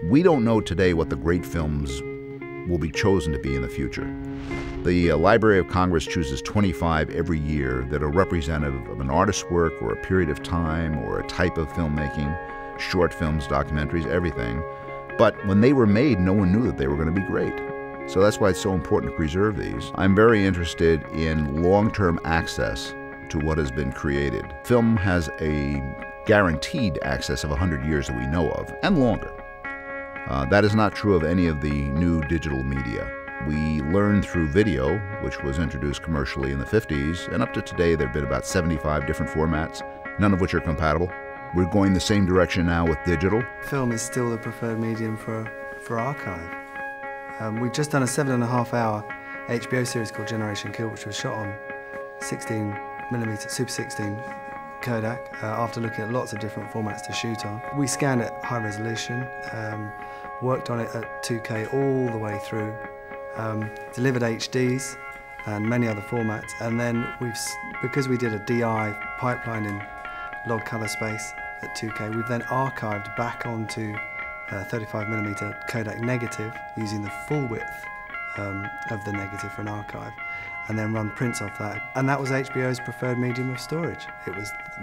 We don't know today what the great films will be chosen to be in the future. The Library of Congress chooses 25 every year that are representative of an artist's work or a period of time or a type of filmmaking, short films, documentaries, everything. But when they were made, no one knew that they were going to be great. So that's why it's so important to preserve these. I'm very interested in long-term access to what has been created. Film has a guaranteed access of 100 years that we know of, and longer. That is not true of any of the new digital media. We learned through video, which was introduced commercially in the 50s, and up to today there have been about 75 different formats, none of which are compatible. We're going the same direction now with digital. Film is still the preferred medium for archive. We've just done a 7.5-hour HBO series called Generation Kill, which was shot on 16mm Super 16 Kodak after looking at lots of different formats to shoot on. We scanned it high resolution, worked on it at 2K all the way through, delivered HDs and many other formats, and then because we did a DI pipeline in log color space at 2K, we've then archived back onto 35mm Kodak negative using the full width of the negative for an archive, and then run prints off that. And that was HBO's preferred medium of storage.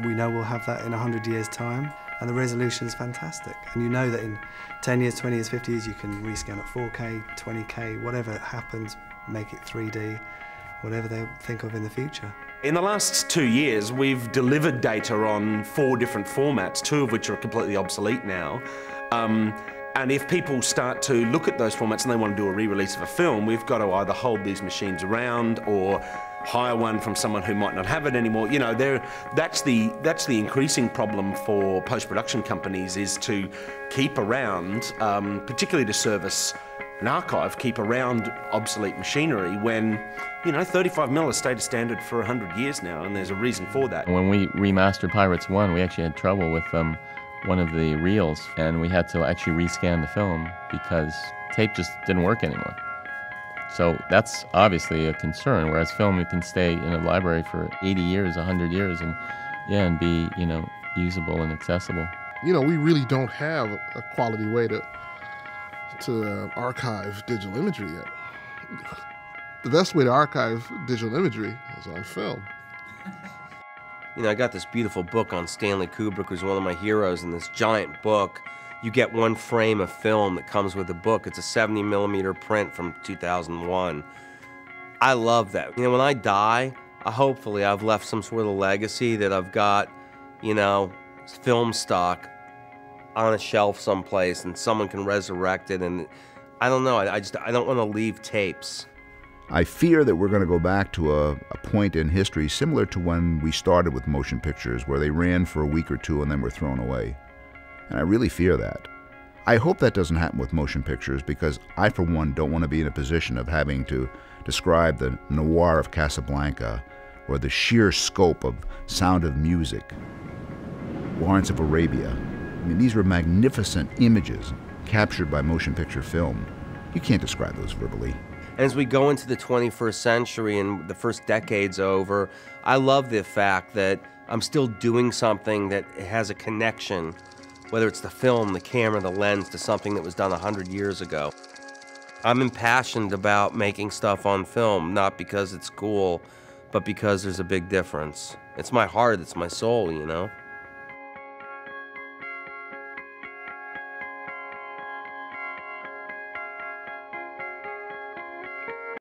We know we'll have that in 100 years' time, and the resolution is fantastic. And you know that in 10 years, 20 years, 50 years, you can rescan at 4K, 20K, whatever happens, make it 3D, whatever they think of in the future. In the last 2 years, we've delivered data on 4 different formats, 2 of which are completely obsolete now. And if people start to look at those formats and they want to do a re-release of a film, we've got to either hold these machines around or hire one from someone who might not have it anymore. You know, that's the increasing problem for post-production companies, is to keep around, particularly to service an archive, keep around obsolete machinery when, you know, 35mm has stayed a standard for 100 years now, and there's a reason for that. When we remastered Pirates 1, we actually had trouble with one of the reels, and we had to actually rescan the film because tape just didn't work anymore. So that's obviously a concern, whereas film, it can stay in a library for 80 years, 100 years, and be, you know, usable and accessible. You know, we really don't have a quality way to archive digital imagery yet. The best way to archive digital imagery is on film. You know, I got this beautiful book on Stanley Kubrick, who's one of my heroes, in this giant book. You get 1 frame of film that comes with the book. It's a 70mm print from 2001. I love that. You know, when I die, hopefully I've left some sort of legacy, that I've got, you know, film stock on a shelf someplace and someone can resurrect it, and I don't know, I don't want to leave tapes. I fear that we're going to go back to a point in history similar to when we started with motion pictures, where they ran for a week or 2 and then were thrown away. And I really fear that. I hope that doesn't happen with motion pictures, because I, for one, don't want to be in a position of having to describe the noir of Casablanca or the sheer scope of Sound of Music, Lawrence of Arabia. I mean, these were magnificent images captured by motion picture film. You can't describe those verbally. As we go into the 21st century and the first decade's over, I love the fact that I'm still doing something that has a connection, whether it's the film, the camera, the lens, to something that was done 100 years ago. I'm impassioned about making stuff on film, not because it's cool, but because there's a big difference. It's my heart, it's my soul, you know?